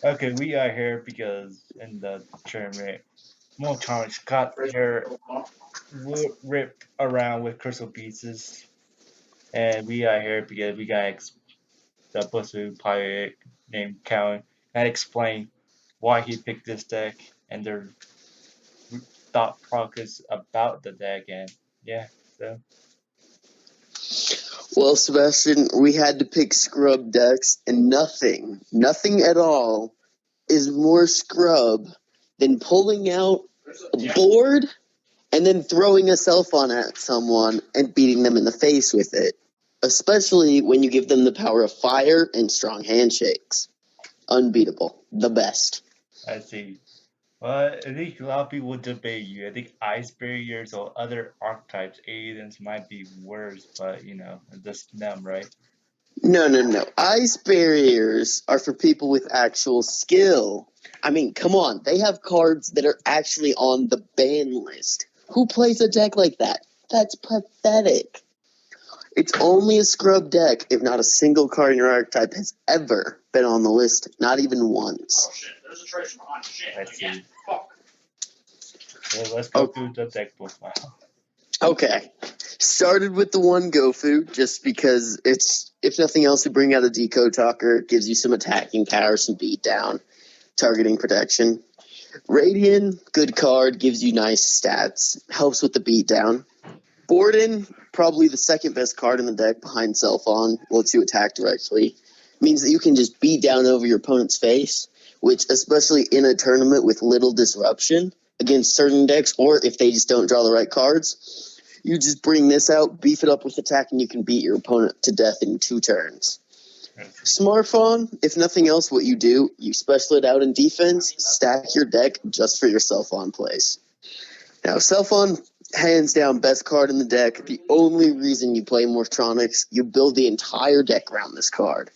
Okay, we are here because in the tournament, morphtronics got their ripped around with crystal pieces, and we are here because we got the Busu pirate named Cowan and explain why he picked this deck and their thought process about the deck, and yeah, so Well, Sebastian, we had to pick scrub decks, and nothing at all is more scrub than pulling out a board and then throwing a cell phone at someone and beating them in the face with it. Especially when you give them the power of fire and strong handshakes. Unbeatable. The best. I see. Well, I think a lot of people would debate you. I think ice barriers or other archetypes, aliens might be worse, but it's just them, right? No. Ice barriers are for people with actual skill. I mean, come on. They have cards that are actually on the ban list. Who plays a deck like that? That's pathetic. It's only a scrub deck if not a single card in your archetype has ever been on the list, not even once. Oh shit, there's a tracer behind you. Shit, I again. see. Fuck. Well, let's go through the deck profile. Okay. Started with the one Gofu, just because it's, if nothing else, to bring out a Decode Talker, gives you some attacking power, some beatdown, targeting protection. Radian, good card, gives you nice stats, helps with the beatdown. Borden, probably the second best card in the deck behind Selfon, lets you attack directly. Means that you can just beat down over your opponent's face, which, especially in a tournament with little disruption against certain decks, or if they just don't draw the right cards, you just bring this out, beef it up with attack, and you can beat your opponent to death in 2 turns. Smartphone, if nothing else, what you do, you special it out in defense, stack your deck just for your Selfon plays. Now, Selfon, hands down, best card in the deck. The only reason you play morphtronics, you build the entire deck around this card.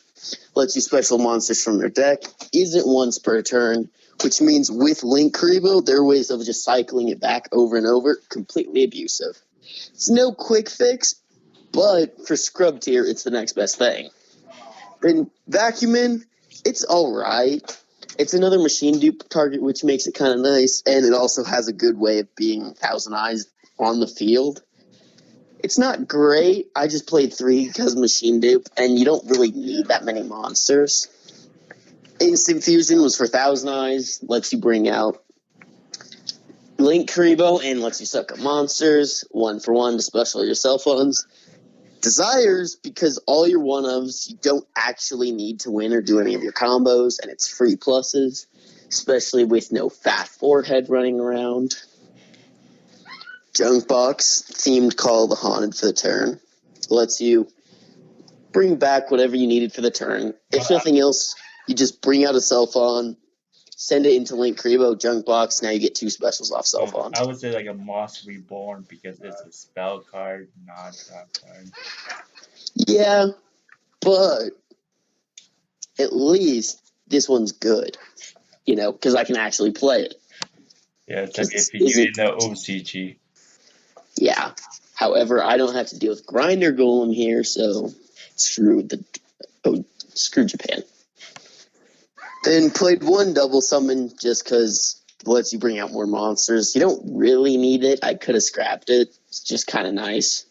Lets you special monsters from their deck, isn't once per turn, which means with Link Karibo, there are ways of just cycling it back over and over, completely abusive. It's no quick fix, but for scrub tier, it's the next best thing. Then Vacuumin, it's alright. It's another machine dupe target, which makes it kind of nice, and it also has a good way of being Thousand Eyes on the field. It's not great. I just played 3 because machine dupe, and you don't really need that many monsters. Instant Fusion was for Thousand Eyes, lets you bring out Link Karibo, and lets you suck up monsters, 1 for 1 to special your cell phones. Desires, because all your one-ofs, you don't actually need to win or do any of your combos, and it's free pluses, especially with no fat forehead running around. Junkbox, themed Call of the Haunted for the turn. Lets you bring back whatever you needed for the turn. If nothing else, you just bring out a cell phone, send it into Link Karibo, Junkbox, now you get 2 specials off cell phone. I would say like a Moss Reborn because it's a spell card, not a trap card. Yeah, but at least this one's good, because I can actually play it. Yeah, it's like if you know OCG. Yeah. However, I don't have to deal with Grinder Golem here, so screw Japan. Then played 1 double summon just because it lets you bring out more monsters. You don't really need it. I could have scrapped it. It's just kind of nice.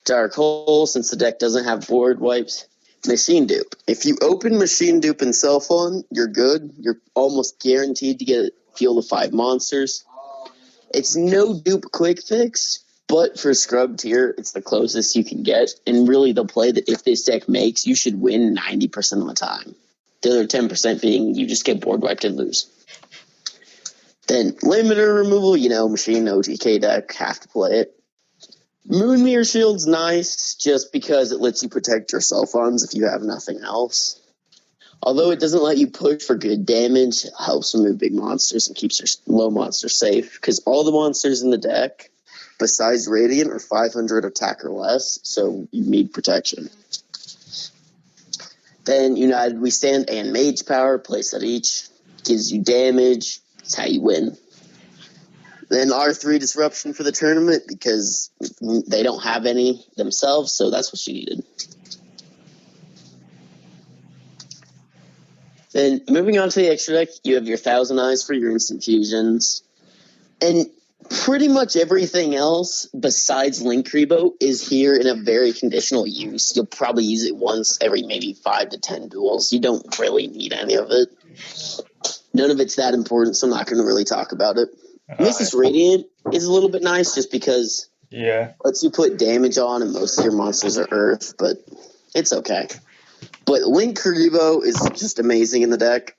Dark Hole, since the deck doesn't have board wipes. Machine Dupe. If you open Machine Dupe and Cell Phone, you're good. You're almost guaranteed to get a field of 5 monsters. It's no dupe quick fix, but for scrub tier, it's the closest you can get. And really, the play that if this deck makes, you should win 90% of the time. The other 10% being you just get board wiped and lose. Then limiter removal, machine OTK deck, have to play it. Moonmere Shield's nice just because it lets you protect your cell phones if you have nothing else. Although it doesn't let you push for good damage, it helps remove big monsters and keeps your low monsters safe, because all the monsters in the deck, besides Radiant, are 500 attack or less, so you need protection. Then United We Stand and Mage Power, place at each, gives you damage, that's how you win. Then R3 Disruption for the tournament, because they don't have any themselves, so that's what you needed. Then moving on to the extra deck, you have your Thousand Eyes for your instant fusions. And pretty much everything else besides Linkuriboh is here in a very conditional use. You'll probably use it once every maybe 5 to 10 duels. You don't really need any of it. None of it's that important, so I'm not going to really talk about it. Mrs. Radiant is a little bit nice just because Yeah. it lets you put damage on and most of your monsters are Earth, but it's okay. But Linkuriboh is just amazing in the deck.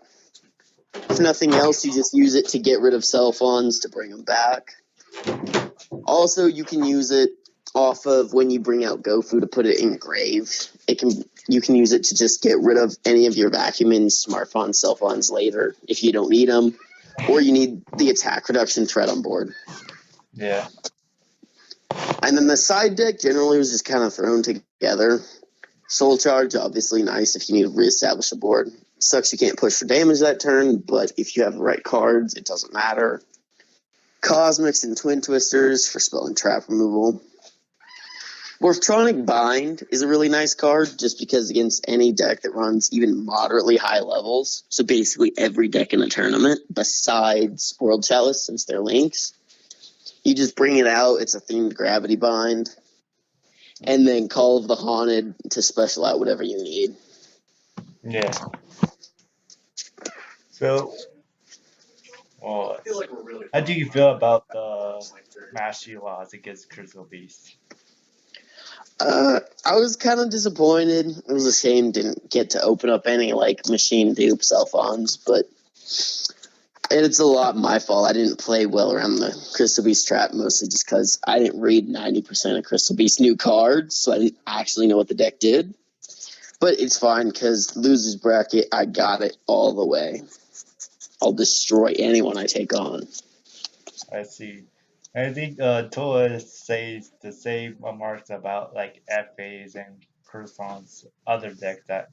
If nothing else, you just use it to get rid of cell phones to bring them back. Also, you can use it off of when you bring out GoFu to put it in grave. You can use it to just get rid of any of your vacuumins, smartphones, cell phones later if you don't need them, or you need the attack reduction threat on board. Yeah. And then the side deck generally was just kind of thrown together. Soul Charge, obviously nice if you need to reestablish a board. Sucks you can't push for damage that turn, but if you have the right cards, it doesn't matter. Cosmics and Twin Twisters for spell and trap removal. Morphtronic Bind is a really nice card just because against any deck that runs even moderately high levels, so basically every deck in a tournament besides World Chalice since they're links, you just bring it out, it's a themed Gravity Bind, and then Call of the Haunted to special out whatever you need. Yeah. So, well, I feel like we're really. how do you feel about the mastery laws against Crystal Beast? I was kind of disappointed. It was a shame didn't get to open up any like machine dupe cell phones, but it's a lot my fault. I didn't play well around the Crystal Beast trap, mostly just because I didn't read 90% of Crystal Beast's new cards, so I didn't actually know what the deck did. But it's fine because losers bracket, I got it all the way. I'll destroy anyone I take on. I see. I think Toa says the same remarks about like FAs and Croissant's other decks that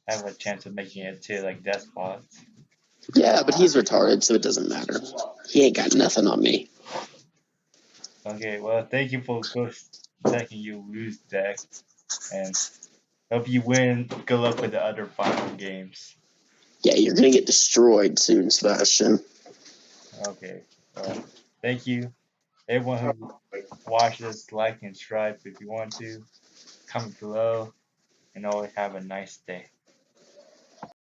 have a chance of making it to like Despots. Yeah, but he's retarded, so it doesn't matter. He ain't got nothing on me. Okay, well, thank you for checking your loose deck, and hope you win. Good luck with the other final games. Yeah, you're gonna get destroyed soon, Sebastian. Okay, well, thank you. Everyone who watches, like and subscribe if you want to. Comment below, and always have a nice day.